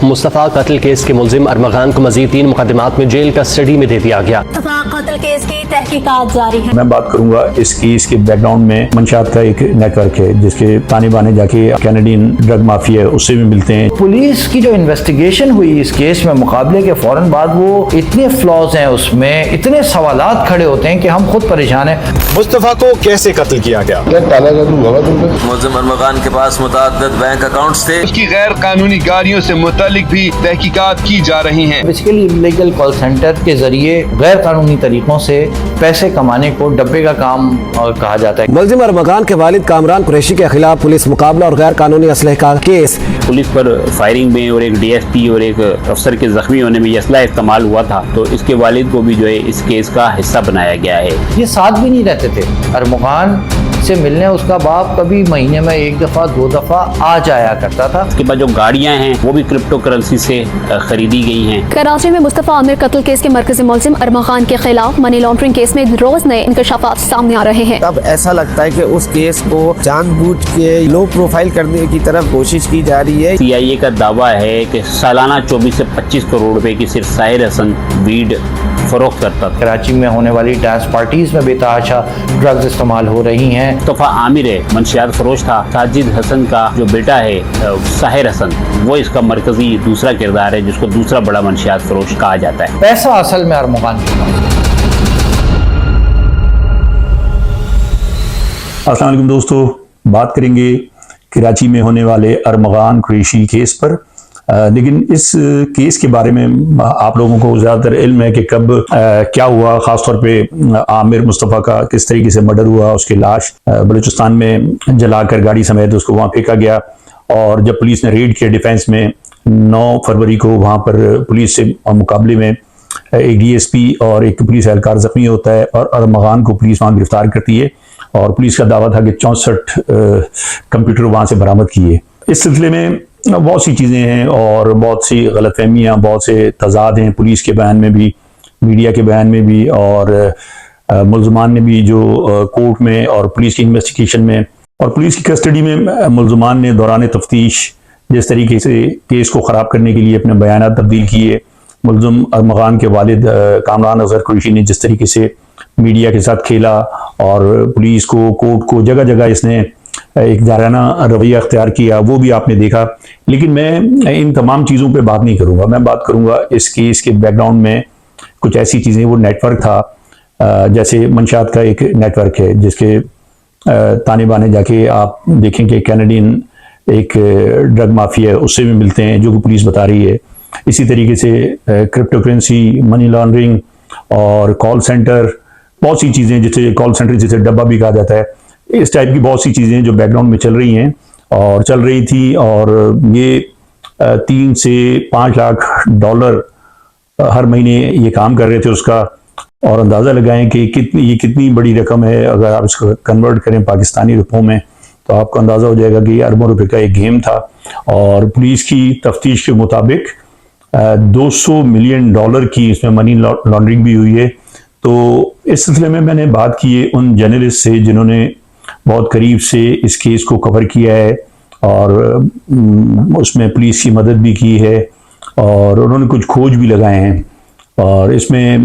मुस्तफ़ा कत्ल केस के मुलजिम अरमगान को मजीद 3 मुकदमात में जेल कस्टडी में दे दिया गया। मुस्तफ़ा कत्ल केस की तहकीकात जारी है। मैं बात करूंगा इस केस के बैकग्राउंड में मंशियात का एक नेटवर्क है जिसके ताने बाने जाके कैनेडियन ड्रग माफिया उससे भी मिलते हैं। पुलिस की जो इन्वेस्टिगेशन हुई इस केस में मुकाबले के फौरन बाद वो इतने फ्लॉज हैं, उसमें इतने सवालात खड़े होते हैं कि हम खुद परेशान हैं। मुस्तफ़ा को कैसे कत्ल किया गया? मुलजिम अरमगान के पास मुतअद्दिद बैंक अकाउंट्स थे। उसकी गैर कानूनी गाड़ियों से मुतालिक भी तहकीकात की जा रही हैं। बेसिकली इलीगल कॉल सेंटर के जरिए गैर कानूनी तरीकों से पैसे कमाने को डब्बे का काम कहा जाता है। मुलजिम अरमगान के वालिद कामरान कुरैशी के खिलाफ पुलिस मुकाबला और गैर कानूनी असलहे का केस। पुलिस पर फायरिंग में और एक डीएसपी और एक अफसर के जख्मी होने में असला इस्तेमाल हुआ था, तो इसके वालिद को भी जो है इस केस का हिस्सा बनाया गया है। ये साथ भी नहीं रहते थे। अरमगान से मिलने उसका बाप कभी महीने में 1 दफा 2 दफा आ जाया करता था। इसके बाद जो गाड़ियां हैं वो भी क्रिप्टो करेंसी से खरीदी गई हैं। कराची में मुस्तफ़ा आमिर कत्ल केस के मरकजी मुलजिम अरमगान के खिलाफ मनी लॉन्ड्रिंग केस में रोज नए इंकशाफात सामने आ रहे हैं। अब ऐसा लगता है कि उस केस को जानबूझ के लो प्रोफाइल करने की तरफ कोशिश की जा रही है। CIA का दावा है कि सालाना 24 से 25 करोड़ रुपए की सिर्फ साहिर हसन वीड फरोख्त करता था। कराची में होने वाली डांस पार्टीज में बेतहाशा ड्रग्स इस्तेमाल हो रही हैं। मुस्तफ़ा आमिर है, मंशियात फरोश था। साजिद हसन का जो बेटा है साहिर हसन, वो इसका मरकजी दूसरा किरदार है जिसको दूसरा बड़ा मंशियात फरोश कहा जाता है। पैसा असल में अरमगान के पास। अस्सलाम वालेकुम दोस्तों, बात करेंगे कराची में होने वाले अरमगान कुरैशी केस पर। लेकिन इस केस के बारे में आप लोगों को ज़्यादातर इल्म है कि कब क्या हुआ, ख़ासतौर पे आमिर मुस्तफ़ा का किस तरीके से मर्डर हुआ। उसकी लाश बलूचिस्तान में जलाकर गाड़ी समेत उसको वहाँ फेंका गया, और जब पुलिस ने रेड किया डिफेंस में 9 फरवरी को वहाँ पर पुलिस से मुकाबले में एक DSP और एक पुलिस एहलकार जख्मी होता है, और अरमगान को पुलिस वहाँ गिरफ्तार करती है। और पुलिस का दावा था कि 64 कंप्यूटर वहाँ से बरामद किए। इस सिलसिले में बहुत सी चीज़ें हैं और बहुत सी गलतफहमियाँ, बहुत से तजाद हैं पुलिस के बयान में भी, मीडिया के बयान में भी, और मुलजमान ने भी जो कोर्ट में और पुलिस की इन्वेस्टिगेशन में और पुलिस की कस्टडी में मुलजमान ने दौरान तफ्तीश जिस तरीके से केस को ख़राब करने के लिए अपने बयान तब्दील किए। मुलजिम अरमगान के वालिद कामरान अजहर कुरैशी ने जिस तरीके से मीडिया के साथ खेला और पुलिस को, कोर्ट को, जगह जगह इसने एक जाराना रवैया अख्तियार किया, वो भी आपने देखा। लेकिन मैं इन तमाम चीज़ों पे बात नहीं करूँगा। मैं बात करूँगा इस केस के बैकग्राउंड में कुछ ऐसी चीज़ें। वो नेटवर्क था, जैसे मंशियात का एक नेटवर्क है जिसके ताने बाने जाके आप देखेंगे कैनेडियन एक ड्रग माफिया उससे भी मिलते हैं, जो कि पुलिस बता रही है। इसी तरीके से क्रिप्टो करेंसी, मनी लॉन्ड्रिंग और कॉल सेंटर, बहुत सी चीज़ें, जैसे कॉल सेंटर जिसे डब्बा भी कहा जाता है, इस टाइप की बहुत सी चीज़ें जो बैकग्राउंड में चल रही हैं और चल रही थी। और ये 3 से 5 लाख डॉलर हर महीने ये काम कर रहे थे उसका। और अंदाज़ा लगाएं कि ये कितनी बड़ी रकम है। अगर आप इसको कन्वर्ट करें पाकिस्तानी रुपयों में तो आपको अंदाज़ा हो जाएगा कि ये अरबों रुपए का एक गेम था। और पुलिस की तफ्तीश के मुताबिक 200 मिलियन डॉलर की इसमें मनी लॉन्ड्रिंग भी हुई है। तो इस सिलसिले में मैंने बात की है उन जर्नलिस्ट से जिन्होंने बहुत करीब से इस केस को कवर किया है और उसमें पुलिस की मदद भी की है, और उन्होंने कुछ खोज भी लगाए हैं। और इसमें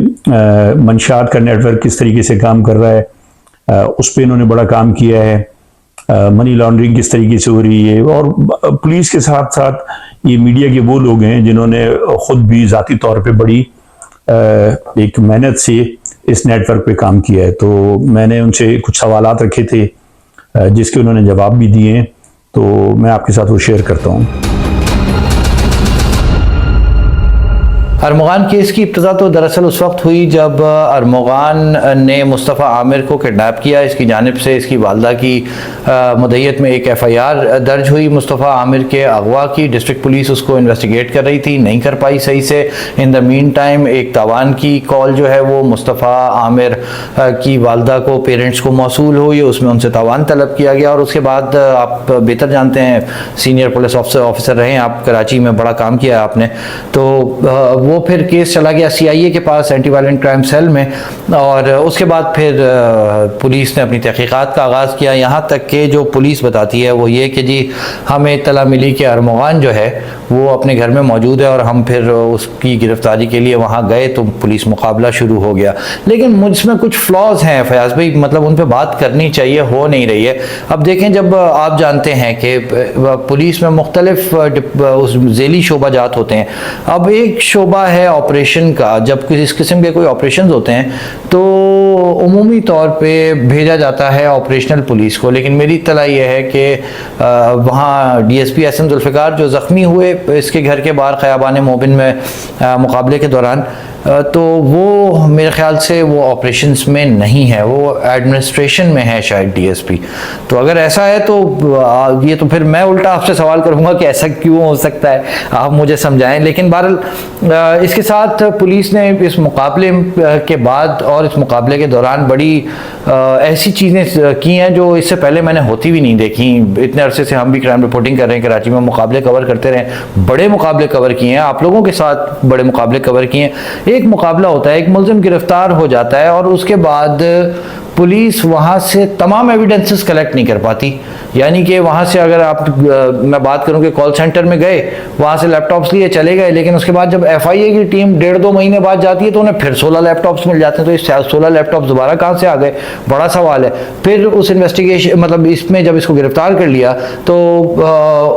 मंशियात का नेटवर्क किस तरीके से काम कर रहा है उस पर इन्होंने बड़ा काम किया है। मनी लॉन्ड्रिंग किस तरीके से हो रही है, और पुलिस के साथ साथ ये मीडिया के वो लोग हैं जिन्होंने खुद भी ज़ाती तौर पे बड़ी एक मेहनत से इस नेटवर्क पे काम किया है। तो मैंने उनसे कुछ सवालात रखे थे जिसके उन्होंने जवाब भी दिए, तो मैं आपके साथ वो शेयर करता हूँ। अरमगान केस की इब्तिदा तो दरअसल उस वक्त हुई जब अरमगान ने मुस्तफ़ा आमिर को किडनैप किया। इसकी जानिब से इसकी वालदा की मुद्दत में एक FIR दर्ज हुई मुस्तफ़ा आमिर के अगवा की। डिस्ट्रिक्ट पुलिस उसको इन्वेस्टिगेट कर रही थी, नहीं कर पाई सही से। इन द मीन टाइम एक तावान की कॉल जो है वो मुस्तफ़ा आमिर की वालदा को, पेरेंट्स को मौसूल हुई, उसमें उनसे तावान तलब किया गया। और उसके बाद आप बेहतर जानते हैं, सीनियर पुलिस ऑफिसर रहे हैं आप, कराची में बड़ा काम किया है आपने, तो वो वो फिर केस चला गया CIA के पास, एंटी वायलेंट क्राइम सेल में, और उसके बाद फिर पुलिस ने अपनी तहकीकात का आगाज़ किया। यहाँ तक कि जो पुलिस बताती है वो ये कि जी हमें इत्तला मिली कि अरमगान जो है वो अपने घर में मौजूद है, और हम फिर उसकी गिरफ्तारी के लिए वहाँ गए तो पुलिस मुकाबला शुरू हो गया। लेकिन मुझमें कुछ फ्लॉज हैं फयाज भाई, मतलब उन पर बात करनी चाहिए, हो नहीं रही है। अब देखें, जब आप जानते हैं कि पुलिस में मुख्तलिफ उस ज़ेली शोबा जात होते हैं। अब एक शोबा है ऑपरेशन का, जब इस किस्म के कोई ऑपरेशन होते हैं तो उमूमी तौर पे भेजा जाता है ऑपरेशनल पुलिस को। लेकिन मेरी इत्तला ये है कि वहाँ DSP एहसन जुल्फ़िकार जो ज़ख्मी हुए इसके घर के बाहर ख़याबान मोबिन में मुकाबले के दौरान, तो वो मेरे ख्याल से वो ऑपरेशंस में नहीं है, वो एडमिनिस्ट्रेशन में है शायद DSP। तो अगर ऐसा है तो ये तो फिर मैं उल्टा आपसे सवाल करूंगा कि ऐसा क्यों हो सकता है, आप मुझे समझाएं। लेकिन बहरहाल इसके साथ पुलिस ने इस मुकाबले के बाद और इस मुकाबले के दौरान बड़ी ऐसी चीज़ें की हैं जो इससे पहले मैंने होती भी नहीं देखी। इतने अरसे से हम भी क्राइम रिपोर्टिंग कर रहे हैं, कराची में मुकाबले कवर करते रहे, बड़े मुकाबले कवर किए हैं, आप लोगों के साथ बड़े मुकाबले कवर किए हैं। एक मुकाबला होता है, एक मुल्ज़िम गिरफ्तार हो जाता है और उसके बाद पुलिस वहाँ से तमाम एविडेंसेस कलेक्ट नहीं कर पाती। यानी कि वहाँ से अगर आप मैं बात करूँ कि कॉल सेंटर में गए, वहाँ से लैपटॉप्स लिए चले गए, लेकिन उसके बाद जब FIA की टीम 1.5-2 महीने बाद जाती है तो उन्हें फिर 16 लैपटॉप्स मिल जाते हैं। तो इस 16 लैपटॉप्स दोबारा कहाँ से आ गए, बड़ा सवाल है। फिर उस इन्वेस्टिगेशन मतलब इसमें जब इसको गिरफ्तार कर लिया तो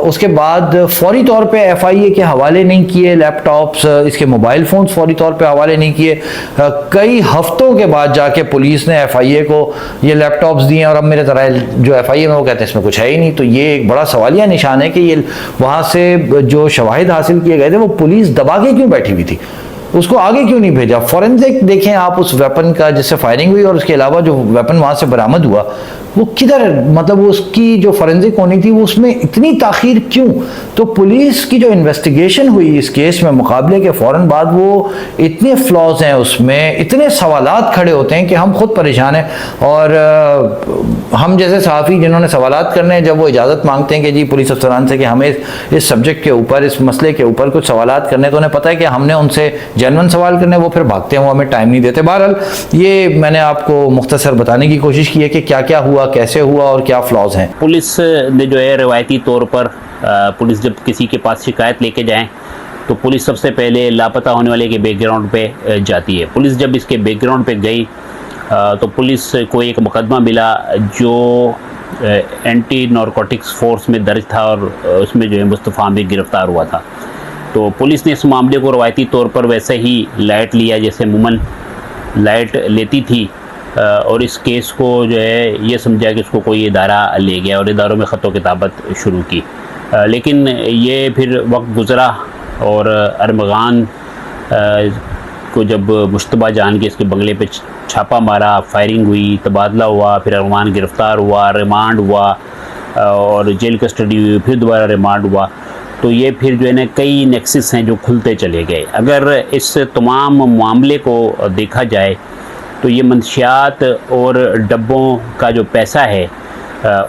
उसके बाद फौरी तौर पर FIA के हवाले नहीं किए लैपटॉप्स, इसके मोबाइल फ़ोन फौरी तौर पर हवाले नहीं किए। कई हफ्तों के बाद जाके पुलिस ने FIA को ये लैपटॉप्स दिए, और अब मेरे तरह जो FIA में वो कहते हैं इसमें कुछ है ही नहीं। तो ये एक बड़ा सवालिया निशान है कि ये वहाँ से जो शवाहिद हासिल किए गए थे वो पुलिस दबा के क्यों बैठी हुई थी, उसको आगे क्यों नहीं भेजा। फॉरेंसिक देखें आप उस वेपन का जिससे फायरिंग हुई और उसके अलावा जो वेपन वहाँ से बरामद हुआ वो किधर, मतलब उसकी जो फॉरेंसिक होनी थी वो उसमें इतनी ताखीर क्यों। तो पुलिस की जो इन्वेस्टिगेशन हुई इस केस में मुकाबले के फ़ौरन बाद, वो इतने फ्लॉज हैं उसमें, इतने सवालात खड़े होते हैं कि हम खुद परेशान हैं। और हम जैसे सहाफ़ी जिन्होंने सवालात करने हैं, जब वो इजाज़त मांगते हैं कि जी पुलिस अफसरान से कि हमें इस सब्जेक्ट के ऊपर, इस मसले के ऊपर कुछ सवालात करने, तो उन्हें पता है कि हमने उनसे जेन्युइन सवाल करने, वो फिर भागते हैं, वो हमें टाइम नहीं देते। बहरहाल ये मैंने आपको मुख्तसर बताने की कोशिश की है कि क्या क्या हुआ, कैसे हुआ और क्या फ्लॉज हैं। पुलिस ने जो है रिवायती तौर पर पुलिस जब किसी के पास शिकायत लेके जाएं तो पुलिस सबसे पहले लापता होने वाले के बैकग्राउंड पे जाती है। पुलिस जब इसके बैकग्राउंड पे गई तो पुलिस को एक मुकदमा मिला जो एंटी नारकोटिक्स फोर्स में दर्ज था, और उसमें जो है मुस्तफ़ा आमिर गिरफ्तार हुआ था। तो पुलिस ने इस मामले को रवायती तौर पर वैसे ही लाइट लिया जैसे अमूमन लाइट लेती थी, और इस केस को जो है ये समझा कि इसको कोई इदारा ले गया और इदारों में ख़त किताबत शुरू की। लेकिन ये फिर वक्त गुज़रा और अरमगान को जब मुश्तबा जान के इसके बंगले पे छापा मारा, फायरिंग हुई, तबादला हुआ, फिर अरमान गिरफ़्तार हुआ, रिमांड हुआ और जेल कस्टडी हुई, फिर दोबारा रिमांड हुआ। तो ये फिर जो है ना कई नेक्सिस हैं जो खुलते चले गए। अगर इस तमाम मामले को देखा जाए तो ये मंशियात और डब्बों का जो पैसा है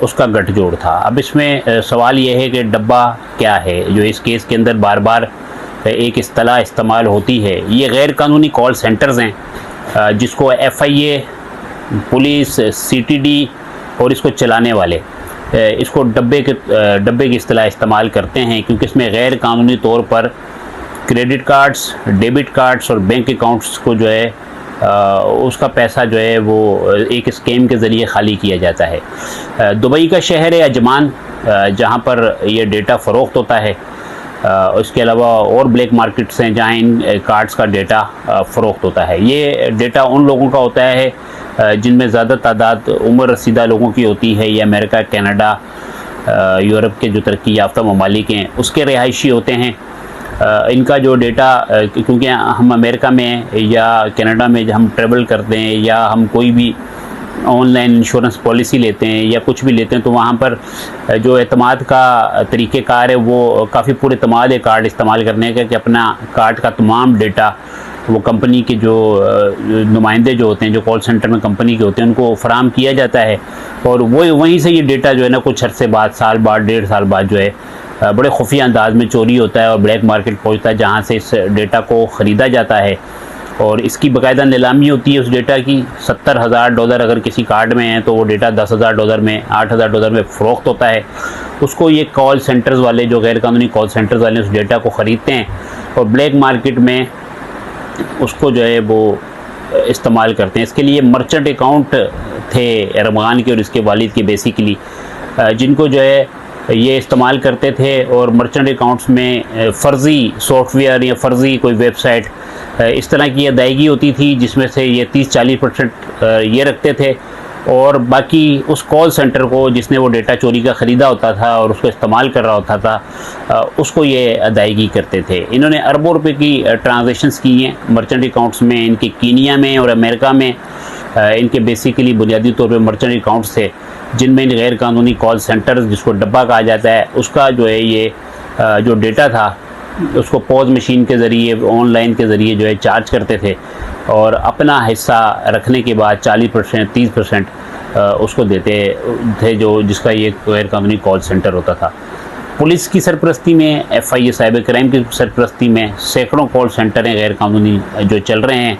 उसका गठजोड़ था। अब इसमें सवाल ये है कि डब्बा क्या है जो इस केस के अंदर बार बार एक इस्तिलाह इस्तेमाल होती है। ये गैर कानूनी कॉल सेंटर्स हैं जिसको FIA, पुलिस, CTD और इसको चलाने वाले इसको डब्बे की इस्तिलाह इस्तेमाल करते हैं, क्योंकि इसमें गैर कानूनी तौर पर क्रेडिट कार्ड्स, डेबिट कार्ड्स और बैंक अकाउंट्स को जो है उसका पैसा जो है वो एक स्कीम के ज़रिए खाली किया जाता है। दुबई का शहर है अजमान जहाँ पर ये डेटा फ़रोख्त होता है। इसके अलावा और ब्लैक मार्केट्स हैं जहाँ इन कार्ड्स का डेटा फ़रोख्त होता है। ये डेटा उन लोगों का होता है जिनमें ज़्यादा तादाद उम्र रसीदा लोगों की होती है, या अमेरिका, कनाडा, यूरोप के जो तरक्की याफ्ता ममालिक हैं उसके रिहायशी होते हैं। इनका जो डेटा, क्योंकि हम अमेरिका में या कनाडा में जब हम ट्रैवल करते हैं या हम कोई भी ऑनलाइन इंश्योरेंस पॉलिसी लेते हैं या कुछ भी लेते हैं, तो वहाँ पर जो एतमाद का तरीक़ेकार है वो काफ़ी पूरे एतमाद है कार्ड इस्तेमाल करने का, कि अपना कार्ड का तमाम डेटा वो कंपनी के जो नुमाइंदे जो होते हैं, जो कॉल सेंटर में कंपनी के होते हैं, उनको फराहम किया जाता है। और वो वहीं से ये डेटा जो है ना कुछ अरसे बाद, साल बाद, 1.5 साल बाद जो है बड़े खुफिया अंदाज में चोरी होता है और ब्लैक मार्केट पहुंचता है, जहां से इस डेटा को ख़रीदा जाता है और इसकी बाकायदा नीलामी होती है उस डेटा की। $70,000 अगर किसी कार्ड में है तो वो डेटा $10,000 में, $8,000 में फ़रोख्त होता है। उसको ये कॉल सेंटर्स वाले, जो गैर कानूनी कॉल सेंटर्स वाले, उस डेटा को ख़रीदते हैं और ब्लैक मार्केट में उसको जो है वो इस्तेमाल करते हैं। इसके लिए मर्चेंट अकाउंट थे अरमगान के और इसके वालिद के बेसिकली, जिनको जो है ये इस्तेमाल करते थे और मर्चेंट अकाउंट्स में फ़र्ज़ी सॉफ्टवेयर या फ़र्ज़ी कोई वेबसाइट इस तरह की अदायगी होती थी, जिसमें से ये 30-40% ये रखते थे और बाकी उस कॉल सेंटर को जिसने वो डेटा चोरी का ख़रीदा होता था और उसको इस्तेमाल कर रहा होता था उसको ये अदायगी करते थे। इन्होंने अरबों रुपए की ट्रांजैक्शंस की हैं मर्चेंट अकाउंट्स में। इनके कीनिया में और अमेरिका में इनके बेसिकली बुनियादी तौर पे मर्चेंट अकाउंट्स थे, जिनमें इन गैर कानूनी कॉल सेंटर्स, जिसको डब्बा कहा जाता है, उसका जो है ये जो डेटा था उसको पॉज मशीन के ज़रिए, ऑनलाइन के ज़रिए जो है चार्ज करते थे और अपना हिस्सा रखने के बाद 40% 30% उसको देते थे, जो जिसका ये गैर कानूनी कॉल सेंटर होता था। पुलिस की सरपरस्ती में, FIA साइबर क्राइम की सरपरस्ती में सैकड़ों कॉल सेंटर हैं गैर कानूनी जो चल रहे हैं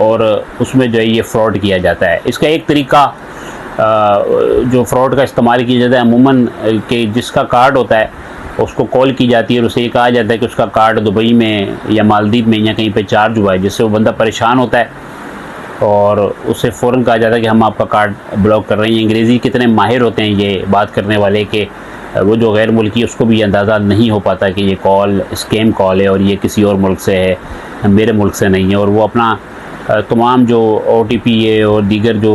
और उसमें जो है ये फ़्रॉड किया जाता है। इसका एक तरीका जो फ़्रॉड का इस्तेमाल किया जाता है अमूमन कि जिसका कार्ड होता है उसको कॉल की जाती है और उसे ये कहा जाता है कि उसका कार्ड दुबई में या मालदीव में या कहीं पे चार्ज हुआ है, जिससे वो बंदा परेशान होता है और उससे फ़ौरन कहा जाता है कि हम आपका कार्ड ब्लॉक कर रहे हैं। अंग्रेज़ी कितने माहिर होते हैं ये बात करने वाले कि वो जो गैर मुल्की उसको भी अंदाज़ा नहीं हो पाता कि ये कॉल स्कैम कॉल है और ये किसी और मुल्क से है, मेरे मुल्क से नहीं है, और वो अपना तमाम जो OTP है और दीगर जो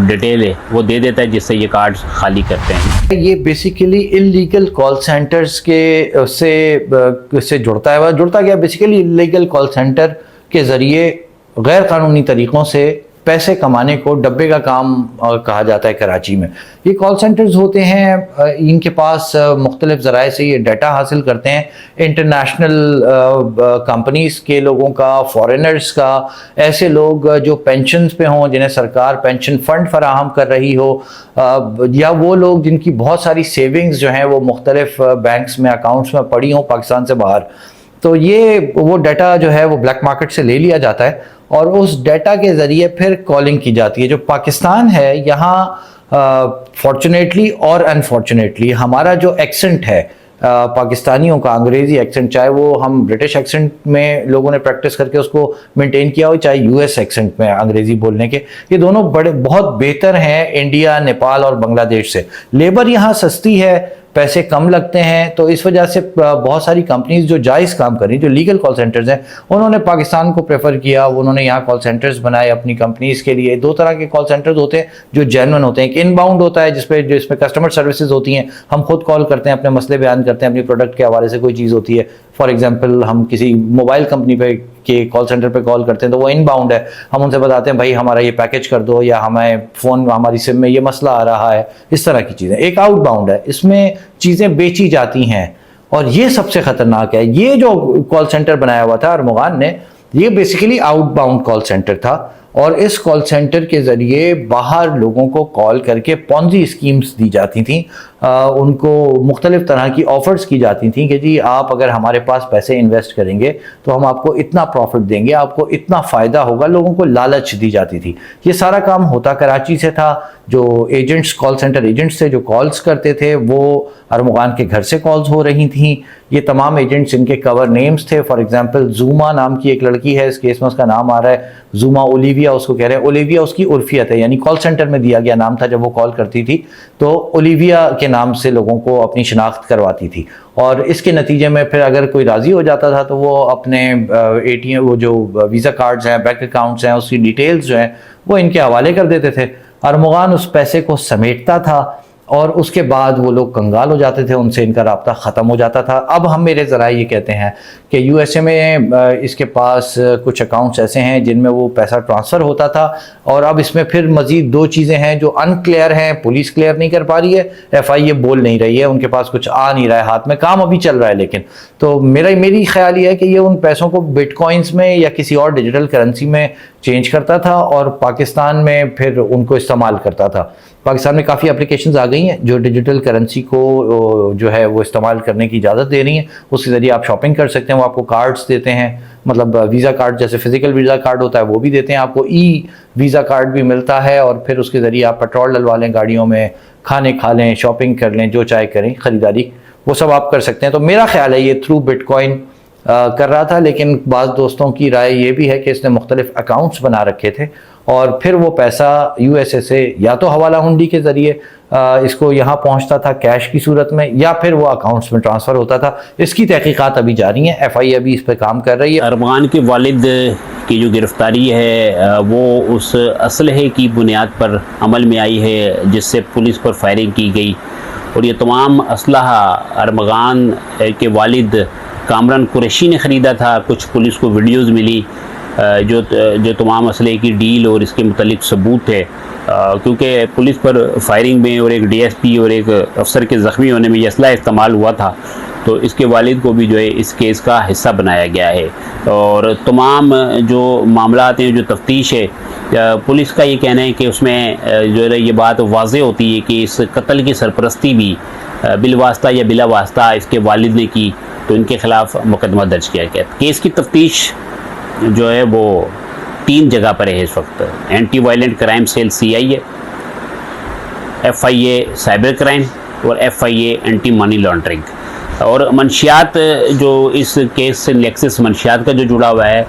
डिटेल है वो दे देता है, जिससे ये कार्ड खाली करते हैं। ये बेसिकली इलीगल कॉल सेंटर्स के से जुड़ता गया बेसिकली इलीगल कॉल सेंटर के ज़रिए गैर कानूनी तरीक़ों से पैसे कमाने को डब्बे का काम कहा जाता है कराची में। ये कॉल सेंटर्स होते हैं, इनके पास मुख्तलिफ ज़राए से ये डाटा हासिल करते हैं इंटरनेशनल कंपनीज़ के लोगों का, फॉरेनर्स का, ऐसे लोग जो पेंशन्स पे हों, जिन्हें सरकार पेंशन फ़ंड फराहम कर रही हो, या वो लोग जिनकी बहुत सारी सेविंग्स जो हैं वो मुख्तलिफ बैंक्स में, अकाउंट्स में पड़ी हों पाकिस्तान से बाहर। तो ये वो डाटा जो है वो ब्लैक मार्केट से ले लिया जाता है और उस डाटा के ज़रिए फिर कॉलिंग की जाती है। जो पाकिस्तान है, यहाँ फॉर्चुनेटली और अनफॉर्चुनेटली हमारा जो एक्सेंट है पाकिस्तानियों का, अंग्रेज़ी एक्सेंट, चाहे वो हम ब्रिटिश एक्सेंट में लोगों ने प्रैक्टिस करके उसको मेंटेन किया हो, चाहे US एक्सेंट में अंग्रेज़ी बोलने के, ये दोनों बहुत बेहतर हैं इंडिया, नेपाल और बांग्लादेश से। लेबर यहाँ सस्ती है, पैसे कम लगते हैं, तो इस वजह से बहुत सारी कंपनीज जो जायज़ काम कर रही, जो लीगल कॉल सेंटर्स हैं, उन्होंने पाकिस्तान को प्रेफर किया। उन्होंने यहाँ कॉल सेंटर्स बनाए अपनी कंपनीज़ के लिए। दो तरह के कॉल सेंटर्स होते हैं जो जेन्युइन होते हैं। एक इनबाउंड होता है जिसमें कस्टमर सर्विसेज होती हैं, हम खुद कॉल करते हैं, अपने मसले बयान करते हैं, अपनी प्रोडक्ट के हवाले से कोई चीज़ होती है। फॉर एग्जाम्पल हम किसी मोबाइल कंपनी पे के कॉल सेंटर पे कॉल करते हैं तो वो इनबाउंड है, हम उनसे बताते हैं भाई हमारा ये पैकेज कर दो, या हमें फ़ोन, हमारी सिम में ये मसला आ रहा है, इस तरह की चीज़ें। एक आउटबाउंड है, इसमें चीज़ें बेची जाती हैं और ये सबसे ख़तरनाक है। ये जो कॉल सेंटर बनाया हुआ था अरमगान ने, ये बेसिकली आउटबाउंड कॉल सेंटर था और इस कॉल सेंटर के ज़रिए बाहर लोगों को कॉल करके पॉन्जी स्कीम्स दी जाती थी, उनको मुख्तलिफ तरह की ऑफ़र्स की जाती थी कि जी आप अगर हमारे पास पैसे इन्वेस्ट करेंगे तो हम आपको इतना प्रॉफिट देंगे, आपको इतना फ़ायदा होगा, लोगों को लालच दी जाती थी। ये सारा काम होता कराची से था। जो एजेंट्स, कॉल सेंटर एजेंट्स थे जो कॉल्स करते थे, वो अरमगान के घर से कॉल्स हो रही थी। ये तमाम एजेंट्स, इनके कवर नेम्स थे। फॉर एग्जांपल जूमा नाम की एक लड़की है, इस केस में उसका नाम आ रहा है जूमा ओलिविया, उसको कह रहे हैं। ओलिविया उसकी उर्फियत है, यानी कॉल सेंटर में दिया गया नाम था जब वो कॉल करती थी, तो ओलिविया के नाम से लोगों को अपनी शिनाख्त करवाती थी। और इसके नतीजे में फिर अगर कोई राज़ी हो जाता था तो वो अपने ATM, वो जो वीज़ा कार्ड्स हैं, बैंक अकाउंट्स हैं, उसकी डिटेल्स जो हैं वो इनके हवाले कर देते थे। अरमगान उस पैसे को समेटता था और उसके बाद वो लोग कंगाल हो जाते थे, उनसे इनका राब्ता ख़त्म हो जाता था। अब हम मेरे ज़राए ये कहते हैं कि USA में इसके पास कुछ अकाउंट्स ऐसे हैं जिनमें वो पैसा ट्रांसफ़र होता था, और अब इसमें फिर मज़ीद दो चीज़ें हैं जो अनक्लियर हैं, पुलिस क्लियर नहीं कर पा रही है, FIA बोल नहीं रही है, उनके पास कुछ आ नहीं रहा है हाथ में, काम अभी चल रहा है लेकिन। तो मेरी ख्याल ये है कि ये उन पैसों को बिटकॉइंस में या किसी और डिजिटल करेंसी में चेंज करता था और पाकिस्तान में फिर उनको इस्तेमाल करता था। पाकिस्तान में काफ़ी एप्लीकेशंस आ गई हैं जो डिजिटल करेंसी को जो है वो इस्तेमाल करने की इजाज़त दे रही हैं। उसके ज़रिए आप शॉपिंग कर सकते हैं। वो आपको कार्ड्स देते हैं, मतलब वीज़ा कार्ड जैसे फिजिकल वीज़ा कार्ड होता है वो भी देते हैं आपको, ई वीज़ा कार्ड भी मिलता है, और फिर उसके ज़रिए आप पेट्रोल डलवा लें गाड़ियों में, खाने खा लें, शॉपिंग कर लें, जो चाहे करें, ख़रीदारी वो सब आप कर सकते हैं। तो मेरा ख्याल है ये थ्रू बिटकॉइन कर रहा था, लेकिन बाज़ दोस्तों की राय ये भी है कि इसने मुख्तलिफ अकाउंट्स बना रखे थे और फिर वो पैसा यूएसए से या तो हवाला हुंडी के ज़रिए इसको यहाँ पहुँचता था कैश की सूरत में, या फिर वो अकाउंट्स में ट्रांसफ़र होता था। इसकी तहकीकात अभी जारी है, एफआईए अभी इस पर काम कर रही है। अरमगान के वालिद की जो गिरफ्तारी है वो उस असलहे की बुनियाद पर अमल में आई है जिससे पुलिस पर फायरिंग की गई, और ये तमाम असलहा अरमगान के वालिद कामरान कुरैशी ने ख़रीदा था। कुछ पुलिस को वीडियोज़ मिली जो तमाम असले की डील और इसके मुतल्लिक सबूत है, क्योंकि पुलिस पर फायरिंग में और एक डीएसपी और एक अफसर के ज़ख्मी होने में यह असला इस्तेमाल हुआ था, तो इसके वालिद को भी जो है इस केस का हिस्सा बनाया गया है। और तमाम जो मामलात हैं, जो तफ्तीश है, पुलिस का ये कहना है कि उसमें जो है ये बात वाज़े होती है कि इस कत्ल की सरपरस्ती भी बिलवास्ता या बिला वास्ता इसके वालिद ने की, तो इनके ख़िलाफ़ मुकदमा दर्ज किया गया। केस की तफ्तीश जो है वो 3 जगह पर है इस वक्त। Anti violent crime cell CIA, FIA cyber crime और FIA एंटी मनी लॉन्ड्रिंग। और मंशियात जो इस केस से नेक्सस मंशियात का जो जुड़ा हुआ है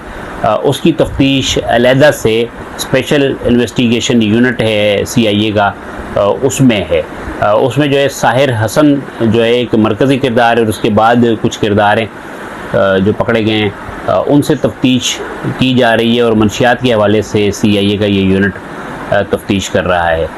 उसकी तफ्तीश अलहदा से स्पेशल इन्वेस्टिगेशन यूनिट है CIA का, उसमें है। उसमें जो है साहिर हसन जो है एक मरकज़ी किरदार है, और उसके बाद कुछ किरदार हैं जो पकड़े गए हैं, उनसे तफ्तीश की जा रही है, और मंशियात के हवाले से CIA का ये यूनिट तफ्तीश कर रहा है।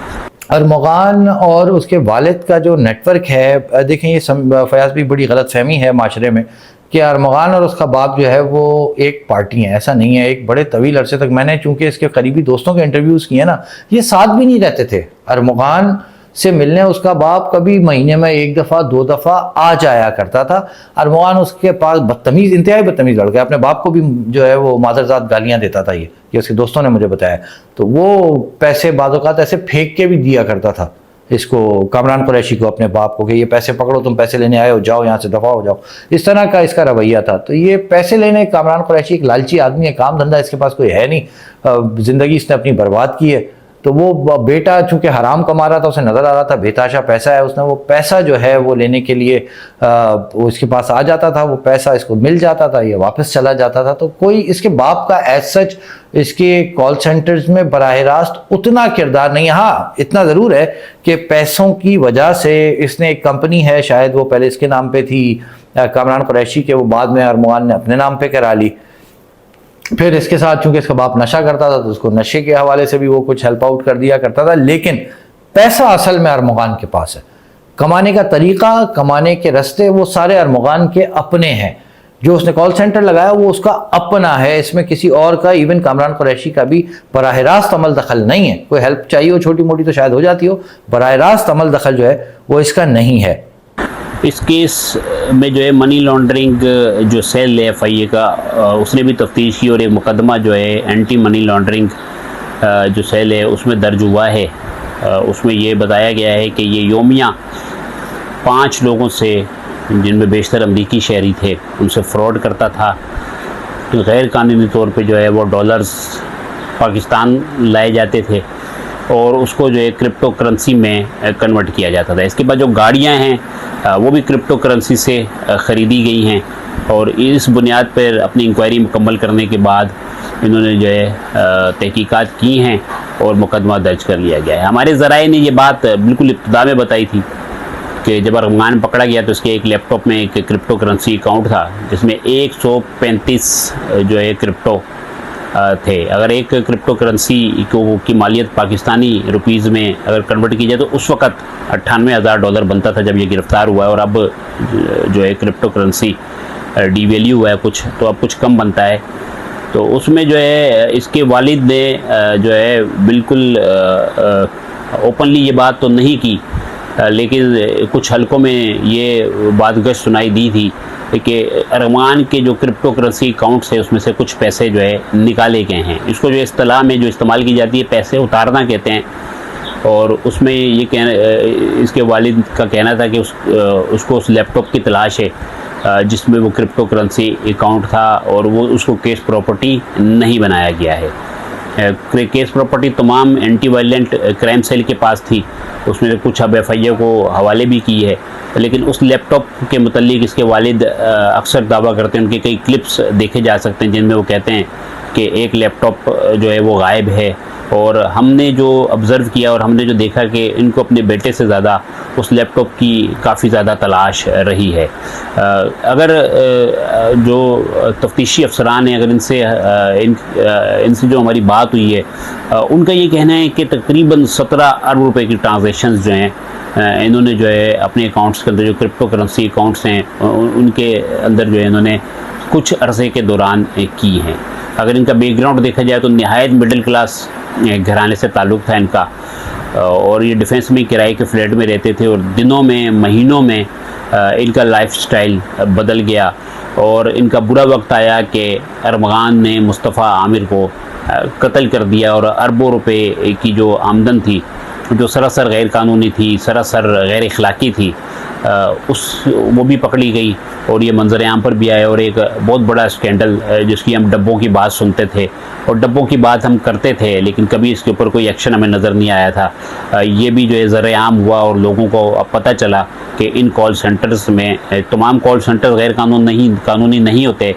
अरमगान और उसके वालिद का जो नेटवर्क है, देखें ये फयाज भी बड़ी गलत फहमी है माशरे में कि अरमगान और उसका बाप जो है वो एक पार्टी है। ऐसा नहीं है। एक बड़े तवील अरसे तक मैंने चूँकि इसके करीबी दोस्तों के इंटरव्यूज़ किए ना, ये साथ भी नहीं रहते थे। अरमगान से मिलने उसका बाप कभी महीने में 1 दफ़ा 2 दफ़ा आ जाया करता था। अरमगान उसके पास बदतमीज़, इंतहाई बदतमीज़ लड़का, अपने बाप को भी जो है वो मादरजात गालियाँ देता था, ये उसके दोस्तों ने मुझे बताया। तो वो पैसे बाज़-औक़ात ऐसे फेंक के भी दिया करता था इसको, कामरान कुरैशी को, अपने बाप को, कि ये पैसे पकड़ो, तुम पैसे लेने आए हो, जाओ यहाँ से, दफ़ा हो जाओ। इस तरह का इसका रवैया था। तो ये पैसे लेने, कामरान कुरैशी एक लालची आदमी है, काम धंधा इसके पास कोई है नहीं, ज़िंदगी इसने अपनी बर्बाद की है। तो वो बेटा चूँकि हराम कमा रहा था, उसे नज़र आ रहा था बेताशा पैसा है, उसने वो पैसा जो है वो लेने के लिए वो इसके पास आ जाता था, वो पैसा इसको मिल जाता था, ये वापस चला जाता था। तो कोई इसके बाप का एज सच इसके कॉल सेंटर्स में बराह रास्त उतना किरदार नहीं है। हाँ, इतना ज़रूर है कि पैसों की वजह से इसने एक कंपनी है, शायद वो पहले इसके नाम पे थी कामरान कुरैशी के, वो बाद में अरमगान ने अपने नाम पे करा ली। फिर इसके साथ चूंकि इसका बाप नशा करता था तो उसको नशे के हवाले से भी वो कुछ हेल्प आउट कर दिया करता था, लेकिन पैसा असल में अरमगान के पास है। कमाने का तरीका, कमाने के रास्ते वो सारे अरमगान के अपने हैं। जो उसने कॉल सेंटर लगाया वो उसका अपना है, इसमें किसी और का, इवन कामरान कुरैशी का भी बराह रास्त अमल दखल नहीं है। कोई हेल्प चाहिए हो छोटी मोटी तो शायद हो जाती हो, बराह रास्त अमल दखल जो है वो इसका नहीं है। इस केस में जो है मनी लॉन्ड्रिंग जो सेल है FIA का, उसने भी तफ्तीश की, और एक मुकदमा जो है एंटी मनी लॉन्ड्रिंग जो सेल है उसमें दर्ज हुआ है। उसमें ये बताया गया है कि ये योमिया 5 लोगों से, जिनमें बेशतर अमरीकी शहरी थे, उनसे फ्रॉड करता था। तो गैर कानूनी तौर पे जो है वो डॉलर्स पाकिस्तान लाए जाते थे और उसको जो है क्रिप्टो करेंसी में कन्वर्ट किया जाता था। इसके बाद जो गाड़ियां हैं वो भी क्रिप्टो करेंसी से ख़रीदी गई हैं, और इस बुनियाद पर अपनी इंक्वायरी मुकम्मल करने के बाद इन्होंने जो है तहकीकात की हैं और मुकदमा दर्ज कर लिया गया है। हमारे ज़राए ने ये बात बिल्कुल इब्तिदा में बताई थी कि जब अरमगान पकड़ा गया तो उसके एक लैपटॉप में एक क्रिप्टो करेंसी अकाउंट था जिसमें 135 जो है क्रिप्टो थे। अगर एक क्रिप्टो करेंसी की मालियत पाकिस्तानी रुपीज़ में अगर कन्वर्ट की जाए तो उस वक़्त $98,000 बनता था जब ये गिरफ़्तार हुआ है, और अब जो है क्रिप्टो करेंसी डीवैल्यू हुआ है कुछ, तो अब कुछ कम बनता है। तो उसमें जो है इसके वालिद ने जो है बिल्कुल ओपनली ये बात तो नहीं की, लेकिन कुछ हलकों में ये बात गश सुनाई दी थी कि अरमान के जो क्रिप्टो करेंसी अकाउंट्स है उसमें से कुछ पैसे जो है निकाले गए हैं। इसको जो इस्तेलाह में जो इस्तेमाल की जाती है पैसे उतारना कहते हैं, और उसमें ये इसके वालिद का कहना था कि उसको उस लैपटॉप की तलाश है जिसमें वो क्रिप्टो करेंसी अकाउंट था और वो उसको केस प्रॉपर्टी नहीं बनाया गया है। केस प्रॉपर्टी तमाम एंटी वायलेंट क्राइम सेल के पास थी, उसमें कुछ अब FIA को हवाले भी की है, लेकिन उस लैपटॉप के मुतल्लिक इसके वालिद अक्सर दावा करते हैं, उनके कई क्लिप्स देखे जा सकते हैं जिनमें वो कहते हैं कि एक लैपटॉप जो है वो गायब है। और हमने जो ऑब्ज़र्व किया और हमने जो देखा कि इनको अपने बेटे से ज़्यादा उस लैपटॉप की काफ़ी ज़्यादा तलाश रही है। अगर जो तफ्तीशी अफसरान हैं, अगर इनसे जो हमारी बात हुई है, उनका ये कहना है कि तकरीबन 17 अरब रुपए की ट्रांजैक्शंस जो हैं इन्होंने जो है अपने अकाउंट्स के अंदर, जो क्रिप्टो करेंसी अकाउंट्स हैं उनके अंदर जो है इन्होंने कुछ अरसे के दौरान की हैं। अगर इनका बैकग्राउंड देखा जाए तो नहायत मिडिल क्लास घराने से ताल्लुक़ था इनका, और ये डिफेंस में किराए के फ्लैट में रहते थे और दिनों में महीनों में इनका लाइफस्टाइल बदल गया और इनका बुरा वक्त आया कि अरमगान ने मुस्तफ़ा आमिर को कत्ल कर दिया और अरबों रुपए की जो आमदन थी, जो सरासर गैर कानूनी थी, सरासर गैर अखलाकी थी, वो भी पकड़ी गई और ये मंजर आम पर भी आया और एक बहुत बड़ा स्कैंडल जिसकी हम डब्बों की बात सुनते थे और डब्बों की बात हम करते थे, लेकिन कभी इसके ऊपर कोई एक्शन हमें नज़र नहीं आया था। ये भी जो है ज़र आम हुआ और लोगों को अब पता चला कि इन कॉल सेंटर्स में, तमाम कॉल सेंटर गैर कानूनी नहीं होते,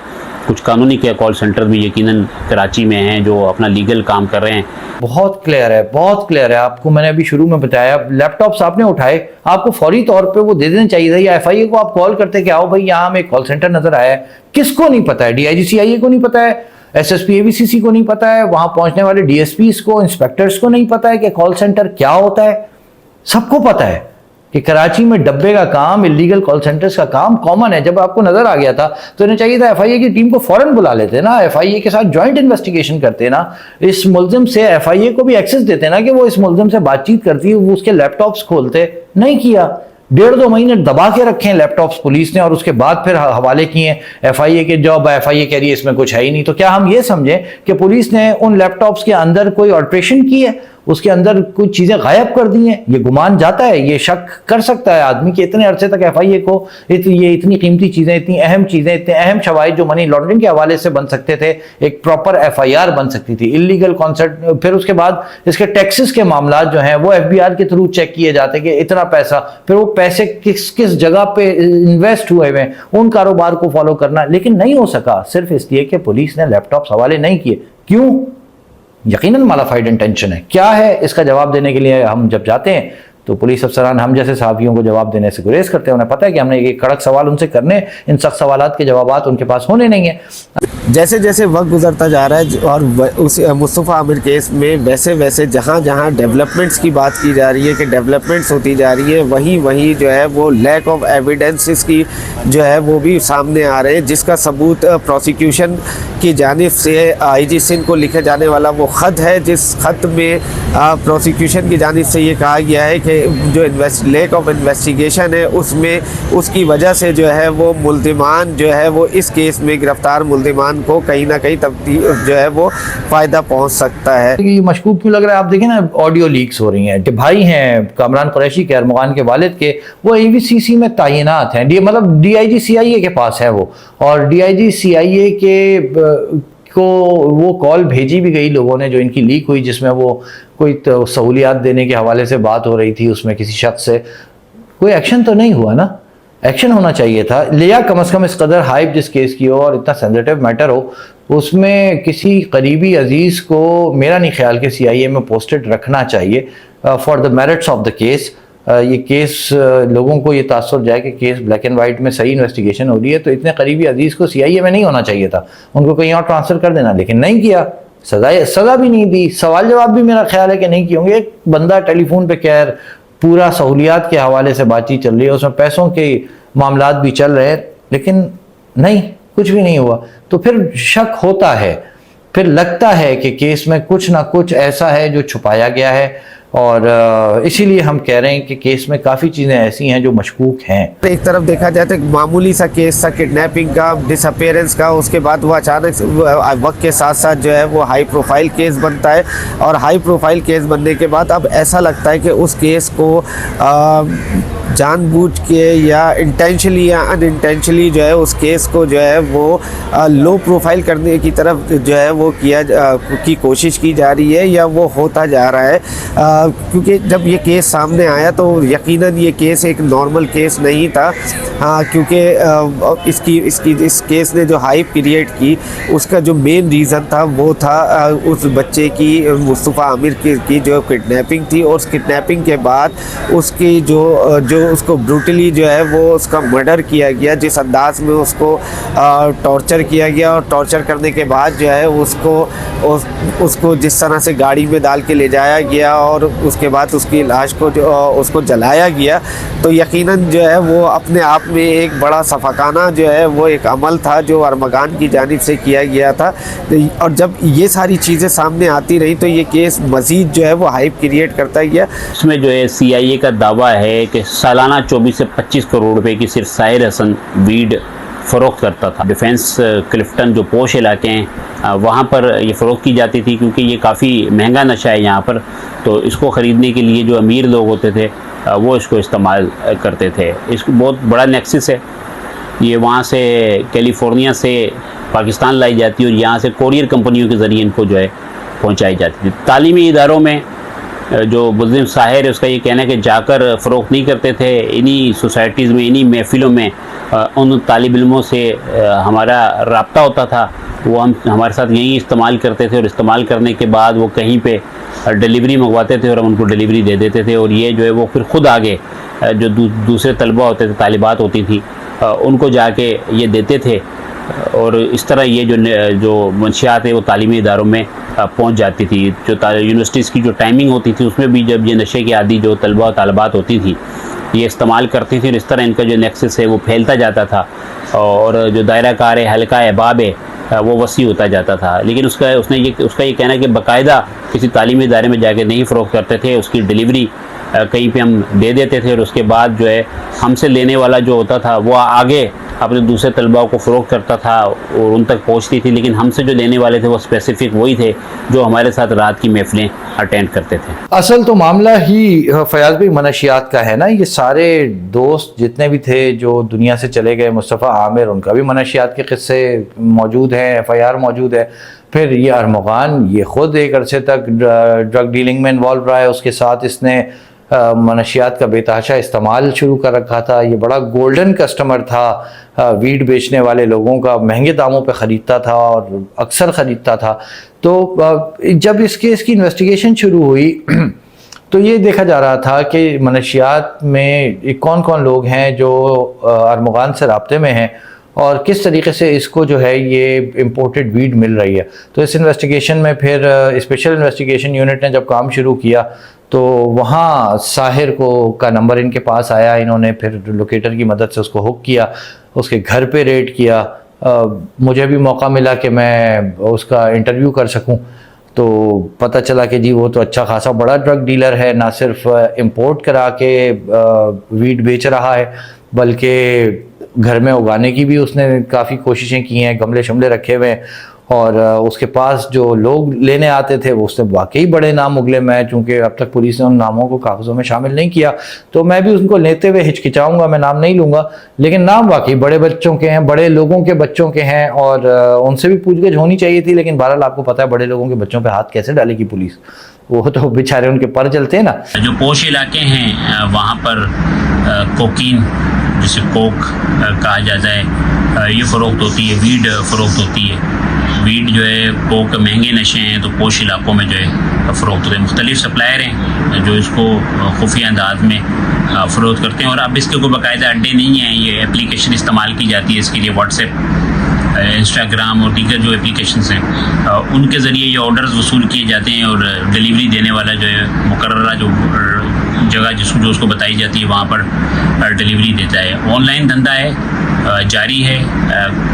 कुछ कानूनी के कॉल सेंटर भी यकीनन कराची में हैं जो अपना लीगल काम कर रहे हैं। बहुत क्लियर है, बहुत क्लियर है। आपको मैंने अभी शुरू में बताया, लैपटॉप्स आपने उठाए, आपको फौरी तौर पे वो दे देना चाहिए था, या FIA को आप कॉल करते कि आओ भाई यहाँ हमें कॉल सेंटर नजर आया है। किसको नहीं पता है? DIG CIA को नहीं पता है, SSP ABCC को नहीं पता है, वहां पहुंचने वाले DSPs को, इंस्पेक्टर्स को नहीं पता है कि कॉल सेंटर क्या होता है। सबको पता है कि कराची में डब्बे का काम, इलीगल कॉल सेंटर्स का काम कॉमन है। जब आपको नजर आ गया था तो इन्हें चाहिए था FIA की टीम को फौरन बुला लेते ना, FIA के साथ ज्वाइंट इन्वेस्टिगेशन करते ना, इस मुल्जिम से FIA को भी एक्सेस देते ना कि वो इस मुल्जिम से बातचीत करती है, वो उसके लैपटॉप्स खोलते। नहीं किया। 1.5-2 महीने दबा के रखे हैं लैपटॉप्स पुलिस ने और उसके बाद फिर हवाले किए FIA के। जॉब FIA कह रही है इसमें कुछ है ही नहीं। तो क्या हम ये समझें कि पुलिस ने उन लैपटॉप्स के अंदर कोई ऑल्ट्रेशन की है, उसके अंदर कुछ चीजें गायब कर दी हैं? ये गुमान जाता है, ये शक कर सकता है आदमी कि इतने अरसे तक FIA को ये इतनी कीमती चीजें, इतनी अहम चीजें, इतने अहम शवाहिद जो मनी लॉन्ड्रिंग के हवाले से बन सकते थे, एक प्रॉपर FIR बन सकती थी, इलीगल कॉन्सेप्ट। फिर उसके बाद इसके टैक्सेस के मामला जो हैं वो FBR के थ्रू चेक किए जाते कि इतना पैसा, फिर वो पैसे किस जगह पे इन्वेस्ट हुए हैं, उन कारोबार को फॉलो करना। लेकिन नहीं हो सका, सिर्फ इसलिए कि पुलिस ने लैपटॉप्स हवाले नहीं किए। क्यों? यकीनन मालाफाइड इंटेंशन है। क्या है इसका जवाब देने के लिए हम जब जाते हैं तो पुलिस अफसरान हम जैसे साहबियों को जवाब देने से गुरेज करते हैं। उन्हें पता है कि हमने एक कड़क सवाल उनसे करने, इन सख्त सवालात के जवाबात उनके पास होने नहीं है। जैसे जैसे वक्त गुजरता जा रहा है और उस मुस्तफ़ा आमिर केस में वैसे वैसे जहाँ जहाँ डेवलपमेंट्स की बात की जा रही है कि डेवलपमेंट्स होती जा रही है, वहीं जो है वो लैक ऑफ एविडेंसेस की जो है वो भी सामने आ रहे हैं, जिसका सबूत प्रोसिक्यूशन की जानिब से IG सिंध को लिखे जाने वाला वो ख़त है, जिस ख़त में प्रोसिक्यूशन की जानिब से ये कहा गया है कि जो लैक ऑफ इन्वेस्टिगेशन है उसमें उसकी वजह से जो है वो मुल्ज़िमान जो है वो इस केस में गिरफ्तार मुल्ज़िमान को कहीं ना कहीं जो है वो फ़ायदा पहुंच सकता है। ये मशकूक क्यों लग रहा है? आप देखें ना, ऑडियो लीक्स हो रही हैं। भाई हैं कामरान कुरैशी के, अरमगान के वालिद के, वो ABCC में तैनात हैं, मतलब DIG CIA के पास है वो, और DIG CIA के को वो कॉल भेजी भी गई लोगों ने जो इनकी लीक हुई, जिसमें वो कोई तो सहूलियात देने के हवाले से बात हो रही थी, उसमें किसी शख्स से कोई एक्शन तो नहीं हुआ ना। एक्शन होना चाहिए था, लिया कम से कम इस कदर हाइप जिस केस की हो और इतना सेंसिटिव मैटर हो, उसमें किसी करीबी अजीज़ को मेरा नहीं ख्याल कि CIA में पोस्टेड रखना चाहिए for the merits of the case. ये केस लोगों को ये तासुर जाए कि केस ब्लैक एंड वाइट में सही इन्वेस्टिगेशन हो रही है, तो इतने करीबी अजीज़ को CIA में नहीं होना चाहिए था, उनको कहीं और ट्रांसफ़र कर देना, लेकिन नहीं किया। सज़ा भी नहीं दी, सवाल जवाब भी मेरा ख्याल है कि नहीं किए होंगे। एक बंदा टेलीफोन पे खैर पूरा सहूलियात के हवाले से बातचीत चल रही है, उसमें पैसों के मामलात भी चल रहे हैं, लेकिन नहीं, कुछ भी नहीं हुआ। तो फिर शक होता है, फिर लगता है कि केस में कुछ ना कुछ ऐसा है जो छुपाया गया है। और इसीलिए हम कह रहे हैं कि केस में काफ़ी चीज़ें ऐसी हैं जो मशकूक हैं। एक तरफ देखा जाए तो एक मामूली सा केस था किडनैपिंग का, डिसअपेयरेंस का, उसके बाद वो अचानक से वक्त के साथ साथ जो है वो हाई प्रोफाइल केस बनता है, और हाई प्रोफाइल केस बनने के बाद अब ऐसा लगता है कि उस केस को जानबूझ के या इंटेंशनली या अनइंटेंशनली जो है उस केस को जो है वो लो प्रोफाइल करने की तरफ जो है वो की कोशिश की जा रही है, या वो होता जा रहा है। क्योंकि जब ये केस सामने आया तो यकीनन ये केस एक नॉर्मल केस नहीं था, क्योंकि इस केस ने जो हाइप क्रिएट की उसका जो मेन रीज़न था वो था उस बच्चे की, मुस्तफ़ा आमिर की जो किडनैपिंग थी, और उस किडनैपिंग के बाद उसकी जो उसको ब्रूटली जो है वो उसका मर्डर किया गया, जिस अंदाज में उसको टॉर्चर किया गया, और टॉर्चर करने के बाद जो है उसको जिस तरह से गाड़ी में डाल के ले जाया गया और उसके बाद उसकी लाश को उसको जलाया गया, तो यकीनन जो है वो अपने आप में एक बड़ा सफाकाना जो है वो एक अमल था जो अरमगान की जानिब से किया गया था। और जब ये सारी चीज़ें सामने आती रही तो ये केस मज़ीद जो है वो हाइप क्रिएट करता गया। इसमें जो है CIA का दावा है कि सालाना 24 से 25 करोड़ रुपए की सिर्फ साहिर हसन वीड फ़रोख्त करता था। डिफेंस क्लिफ्टन जो पोश इलाके हैं वहाँ पर ये फ़रोख्त की जाती थी, क्योंकि ये काफ़ी महंगा नशा है यहाँ पर, तो इसको ख़रीदने के लिए जो अमीर लोग होते थे वो इसको इस्तेमाल करते थे। इसको बहुत बड़ा नेक्सस है, ये वहाँ से कैलिफोर्निया से पाकिस्तान लाई जाती है और यहाँ से कोरियर कंपनियों के ज़रिए इनको जो है पहुँचाई जाती थी। तालीमी इदारों में जो मुस्लिम साहिर है उसका ये कहना है कि जाकर फ़रोख्त नहीं करते थे, इन्हीं सोसाइटीज़ में, इन्हीं महफ़िलों में उन तालिब इल्मों से हमारा रब्ता होता था, वो हमारे साथ यही इस्तेमाल करते थे, और इस्तेमाल करने के बाद वो कहीं पे डिलीवरी मंगवाते थे और हम उनको डिलीवरी दे देते थे, और ये जो है वो फिर ख़ुद आगे जो दूसरे तलबा होते थे, तालिबात होती थी, उनको जाके ये देते थे, और इस तरह ये जो मंशियात है वो तालीमी इदारों में पहुंच जाती थी। जो यूनिवर्सिटीज़ की जो टाइमिंग होती थी उसमें भी जब ये नशे के आदि जो तलबा और तालिबात होती थी ये इस्तेमाल करती थी, और इस तरह इनका जो नेक्सस है वो फैलता जाता था, और जो दायरा कार है, हल्का अहबाब है, वो वसी होता जाता था। लेकिन उसका ये कहना है कि बाकायदा किसी तालीमी इदारे में जाके नहीं फ़रोख्त करते थे, उसकी डिलीवरी कहीं पे हम दे देते थे, और उसके बाद जो है हमसे लेने वाला जो होता था वो आगे अपने दूसरे तलबा को फ़रोख्त करता था और उन तक पहुंचती थी, लेकिन हमसे जो लेने वाले थे वो स्पेसिफ़िक वही थे जो हमारे साथ रात की महफ़िलें अटेंड करते थे। असल तो मामला ही फयाज भाई मनशियात का है ना। ये सारे दोस्त जितने भी थे जो दुनिया से चले गए, मुस्तफ़ा आमिर, उनका भी मनशियात के किस्से मौजूद हैं, FIR मौजूद है। फिर ये अरमगान, ये ख़ुद एक अरसे तक ड्रग डीलिंग में इन्वॉल्व रहा है, उसके साथ इसने मनशियात का बेतहाशा इस्तेमाल शुरू कर रखा था। ये बड़ा गोल्डन कस्टमर था वीड बेचने वाले लोगों का, महंगे दामों पे ख़रीदता था और अक्सर ख़रीदता था। तो जब इस केस की इन्वेस्टिगेशन शुरू हुई तो ये देखा जा रहा था कि मनशियात में कौन कौन लोग हैं जो अरमगान से राब्ते में हैं और किस तरीके से इसको जो है ये इम्पोर्टेड वीड मिल रही है। तो इस इन्वेस्टिगेशन में फिर स्पेशल इन्वेस्टिगेशन यूनिट ने जब काम शुरू किया तो वहाँ साहिर का नंबर इनके पास आया। इन्होंने फिर लोकेटर की मदद से उसको हुक किया, उसके घर पे रेड किया। मुझे भी मौका मिला कि मैं उसका इंटरव्यू कर सकूं, तो पता चला कि जी वो तो अच्छा खासा बड़ा ड्रग डीलर है, ना सिर्फ इंपोर्ट करा के वीड बेच रहा है बल्कि घर में उगाने की भी उसने काफ़ी कोशिशें की हैं, गमले शमले रखे हुए हैं। और उसके पास जो लोग लेने आते थे वो उसने वाकई बड़े नाम उगले। मैं चूँकि अब तक पुलिस ने उन नामों को कागज़ों में शामिल नहीं किया तो मैं भी उनको लेते हुए हिचकिचाऊंगा, मैं नाम नहीं लूँगा, लेकिन नाम वाकई बड़े बच्चों के हैं, बड़े लोगों के बच्चों के हैं और उनसे भी पूछगछ होनी चाहिए थी। लेकिन बहरहाल आपको पता है बड़े लोगों के बच्चों पर हाथ कैसे डालेगी पुलिस, वो तो बेचारे उनके पर चलते हैं ना। जो पोश इलाके हैं वहाँ पर कोकीन, जिसे कोक कहा जाता है, ये फ़रोख्त होती है, वीड फ़रोख्त होती है। वीड जो है कोक महंगे नशे हैं तो पोश इलाकों में जो है फ़रोख्त होते हैं। मुख्तलिफ सप्लायर हैं जो इसको खुफिया अंदाज में फ़रोख्त करते हैं। और अब इसके कोई बाकायदा अड्डे नहीं हैं, ये एप्लीकेशन इस्तेमाल की जाती है इसके लिए। व्हाट्सएप, इंस्टाग्राम और दीगर जो एप्लीकेशंस हैं उनके ज़रिए ये ऑर्डर्स वसूल किए जाते हैं और डिलीवरी देने वाला जो है मुकर्ररा जो जगह जो उसको बताई जाती है वहाँ पर डिलीवरी देता है। ऑनलाइन धंधा है, जारी है।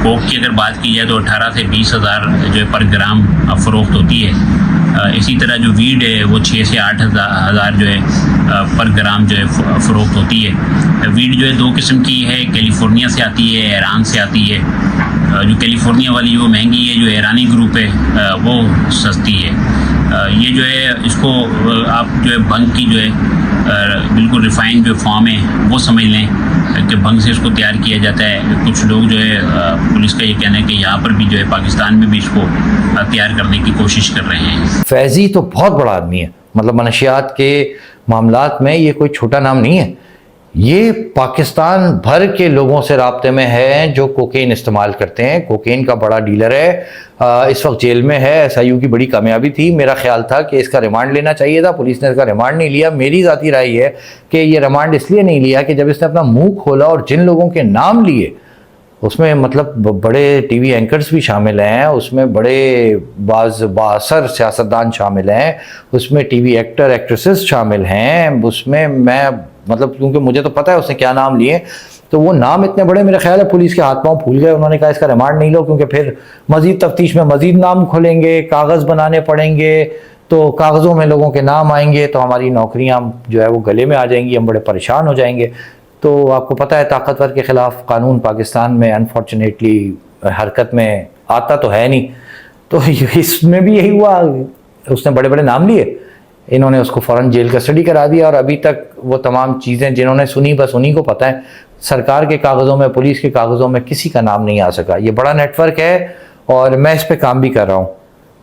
कोक की अगर बात की जाए तो 18 से 20 हज़ार जो है पर ग्राम फ़रोख्त होती है। इसी तरह जो वीड है वो 6 से 8 हज़ार जो है पर ग्राम जो है फ़रोख्त होती है। वीड जो है दो किस्म की है, कैलिफोर्निया से आती है, ईरान से आती है। जो कैलिफोर्निया वाली वो महंगी है, जो ईरानी ग्रुप है वो सस्ती है। ये जो है इसको आप जो है भंग की जो है बिल्कुल रिफाइंड जो फॉर्म है वो समझ लें कि भंग से इसको तैयार किया जाता है। कुछ लोग जो है पुलिस का ये कहना है कि यहाँ पर भी जो है पाकिस्तान में भी इसको तैयार करने की कोशिश कर रहे हैं। फैज़ी तो बहुत बड़ा आदमी है, मतलब मनशियात के मामलात में ये कोई छोटा नाम नहीं है। ये पाकिस्तान भर के लोगों से राब्ते में है जो कोकेन इस्तेमाल करते हैं। कोकेन का बड़ा डीलर है, इस वक्त जेल में है। SIU की बड़ी कामयाबी थी। मेरा ख्याल था कि इसका रिमांड लेना चाहिए था, पुलिस ने इसका रिमांड नहीं लिया। मेरी ज़ाती राय है कि ये रिमांड इसलिए नहीं लिया कि जब इसने अपना मुंह खोला और जिन लोगों के नाम लिए, उसमें मतलब बड़े टीवी एंकर्स भी शामिल हैं, उसमें बड़े बासर सियासतदान शामिल हैं, उसमें टीवी एक्टर एक्ट्रेसेस शामिल हैं, उसमें मैं मतलब क्योंकि मुझे तो पता है उसने क्या नाम लिए, तो वो नाम इतने बड़े मेरे ख्याल है पुलिस के हाथ पांव फूल गए। उन्होंने कहा इसका रिमांड नहीं लो क्योंकि फिर मजीद तफ्तीश में मजीद नाम खुलेंगे, कागज़ बनाने पड़ेंगे, तो कागज़ों में लोगों के नाम आएंगे तो हमारी नौकरियां जो है वो गले में आ जाएंगी, हम बड़े परेशान हो जाएंगे। तो आपको पता है ताकतवर के ख़िलाफ़ कानून पाकिस्तान में अनफॉर्चुनेटली हरकत में आता तो है नहीं। तो इसमें भी यही हुआ, उसने बड़े बड़े नाम लिए, इन्होंने उसको फ़ौरन जेल कस्टडी करा दिया और अभी तक वो तमाम चीज़ें जिन्होंने सुनी बस उन्हीं को पता है। सरकार के कागज़ों में, पुलिस के कागज़ों में किसी का नाम नहीं आ सका। ये बड़ा नेटवर्क है और मैं इस पर काम भी कर रहा हूँ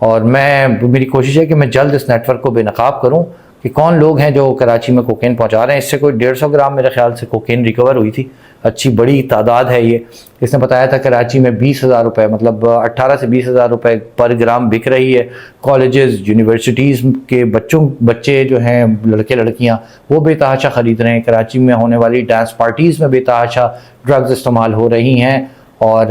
और मेरी कोशिश है कि मैं जल्द इस नेटवर्क को बेनकाब करूँ कि कौन लोग हैं जो कराची में कोकेन पहुंचा रहे हैं। इससे कोई 150 ग्राम मेरे ख्याल से कोकेन रिकवर हुई थी, अच्छी बड़ी तादाद है ये। इसने बताया था कराची में 20,000 रुपये, मतलब 18 से 20,000 रुपये पर ग्राम बिक रही है। कॉलेजेस, यूनिवर्सिटीज़ के बच्चे जो हैं, लड़के लड़कियां, वो बेतहाशा ख़रीद रहे हैं। कराची में होने वाली डांस पार्टीज़ में बेतहाशा ड्रग्स इस्तेमाल हो रही हैं और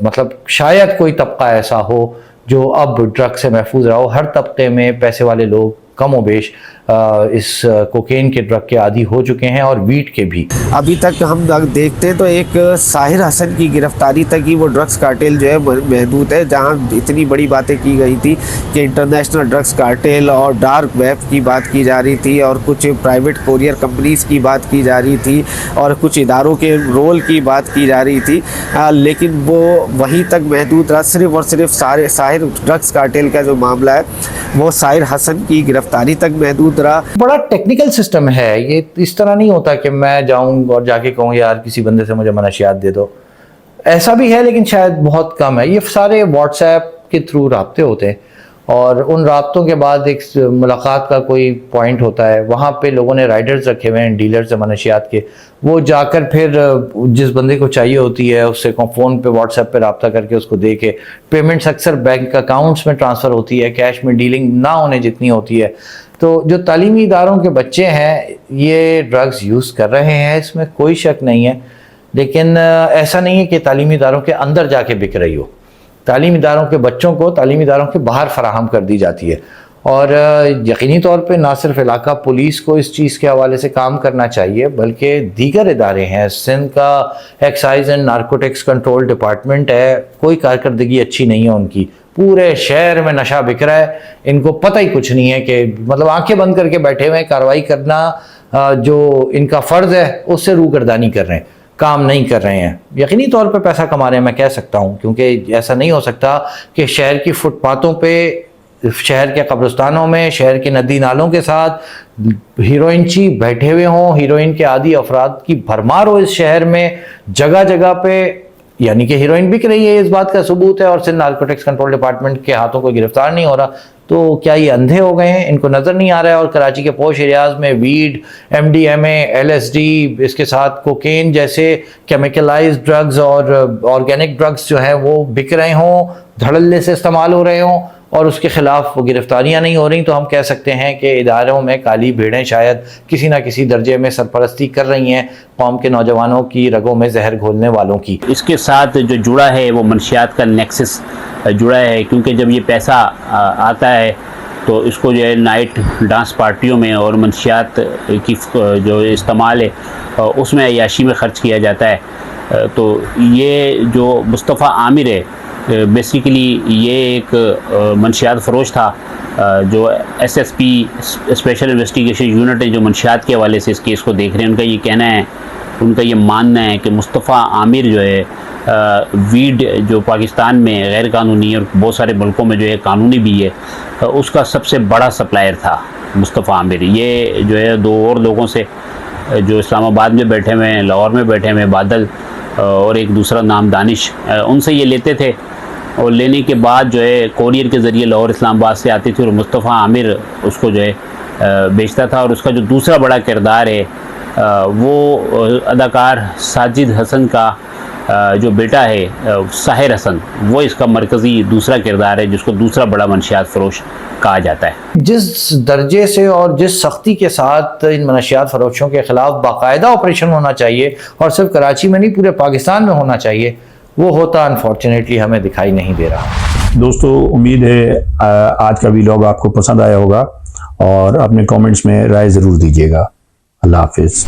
मतलब शायद कोई तबका ऐसा हो जो अब ड्रग से महफूज रहा हो। हर तबके में पैसे वाले लोग कम बेश इस कोकेन के ड्रग के आदी हो चुके हैं और वीट के भी। अभी तक हम देखते हैं तो एक साहिर हसन की गिरफ्तारी तक ही वो ड्रग्स कार्टेल जो है महदूद है, जहां इतनी बड़ी बातें की गई थी कि इंटरनेशनल ड्रग्स कार्टेल और डार्क वेब की बात की जा रही थी और कुछ प्राइवेट कोरियर कंपनीज की बात की जा रही थी और कुछ इदारों के रोल की बात की जा रही थी, लेकिन वो वहीं तक महदूद रहा। सिर्फ और सिर्फ साहिर ड्रग्स कार्टेल का जो मामला है वो साहिर हसन की गिरफ्तारी तक महदूद रहा। बड़ा टेक्निकल सिस्टम है ये, इस तरह नहीं होता कि मैं जाऊं और जाके कहूँ यार किसी बंदे से मुझे मनशियात दे दो। ऐसा भी है लेकिन शायद बहुत कम है। ये सारे व्हाट्सएप के थ्रू राब्ते होते हैं और उन राब्तों के बाद एक मुलाकात का कोई पॉइंट होता है, वहाँ पे लोगों ने राइडर्स रखे हुए हैं, डीलर्स हैं मनशियात के, वो जाकर फिर जिस बंदे को चाहिए होती है उससे फ़ोन पे व्हाट्सएप पे रब्ता करके उसको दे के पेमेंट्स अक्सर बैंक अकाउंट्स में ट्रांसफ़र होती है, कैश में डीलिंग ना होने जितनी होती है। तो जो तालीमी इदारों के बच्चे हैं ये ड्रग्स यूज़ कर रहे हैं, इसमें कोई शक नहीं है, लेकिन ऐसा नहीं है कि तालीमी इदारों के अंदर जाके बिक रही हो। तालीमी इदारों के बच्चों को तालीमी इदारों के बाहर फराहम कर दी जाती है और यकीनी तौर पे ना सिर्फ इलाका पुलिस को इस चीज़ के हवाले से काम करना चाहिए बल्कि दीगर इदारे हैं। सिंध का excise and narcotics control department है, कोई कारकर्दगी अच्छी नहीं है उनकी। पूरे शहर में नशा बिक रहा है, इनको पता ही कुछ नहीं है कि मतलब आंखें बंद करके बैठे हुए हैं, कार्रवाई करना जो इनका फ़र्ज़ है उससे रूगर्दानी कर रहे हैं, काम नहीं कर रहे हैं। यकीनी तौर पे पैसा कमा रहे हैं मैं कह सकता हूँ, क्योंकि ऐसा नहीं हो सकता कि शहर की फुटपाथों पे, शहर के कब्रिस्तानों में, शहर के नदी नालों के साथ हीरोइनची बैठे हुए हों, हीरोइन के आदि अफराद की भरमार हो इस शहर में जगह जगह पे, यानी कि हीरोइन बिक रही है, इस बात का सबूत है और सिंध नारकोटिक्स कंट्रोल डिपार्टमेंट के हाथों कोई गिरफ्तार नहीं हो रहा। तो क्या ये अंधे हो गए हैं, इनको नज़र नहीं आ रहा है? और कराची के पोश एरियाज़ में वीड, MDMA, LSD, इसके साथ कोकेन जैसे केमिकलाइज्ड ड्रग्स और ऑर्गेनिक ड्रग्स जो हैं वो बिक रहे हों, धड़ल्ले से इस्तेमाल हो रहे हों और उसके ख़िलाफ़ गिरफ्तारियाँ नहीं हो रही, तो हम कह सकते हैं कि इदारों में काली भीड़ें शायद किसी न किसी दर्जे में सरपरस्ती कर रही हैं कौम के नौजवानों की रगों में जहर घोलने वालों की। इसके साथ जो जुड़ा है वो मंशियात का नेक्सस जुड़ा है, क्योंकि जब ये पैसा आता है तो इसको जो है नाइट डांस पार्टियों में और मंशियात की जो इस्तेमाल है उसमें अय्याशी में ख़र्च किया जाता है। तो ये जो मुस्तफ़ा आमिर है बेसिकली ये एक मंशियात फ़रोश था जो SSP स्पेशल इन्वेस्टिगेशन यूनिट है जो मंशियात के हवाले से इस केस को देख रहे हैं। उनका ये कहना है, उनका ये मानना है कि मुस्तफ़ा आमिर जो है वीड जो पाकिस्तान में गैर कानूनी और बहुत सारे मुल्कों में जो है कानूनी भी है, उसका सबसे बड़ा सप्लायर था मुस्तफ़ा आमिर। ये जो है दो और लोगों से जो इस्लामाबाद में बैठे हुए हैं, लाहौर में बैठे हुए हैं, बादल और एक दूसरा नाम दानिश, उनसे ये लेते थे और लेने के बाद जो है कोरियर के ज़रिए लाहौर इस्लामाबाद से आती थी और मुस्तफ़ा आमिर उसको जो है बेचता था। और उसका जो दूसरा बड़ा किरदार है वो अदाकार साजिद हसन का जो बेटा है साहिर हसन, वो इसका मरकज़ी दूसरा किरदार है जिसको दूसरा बड़ा मनशियात फ़रोश कहा जाता है। जिस दर्जे से और जिस सख्ती के साथ इन मनशियात फ़रोशों के ख़िलाफ़ बाकायदा ऑपरेशन होना चाहिए और सिर्फ कराची में नहीं पूरे पाकिस्तान में होना चाहिए, वो होता अनफॉर्चुनेटली हमें दिखाई नहीं दे रहा। दोस्तों, उम्मीद है आज का वीडियो आपको पसंद आया होगा और अपने कमेंट्स में राय ज़रूर दीजिएगा। अल्लाह हाफिज़।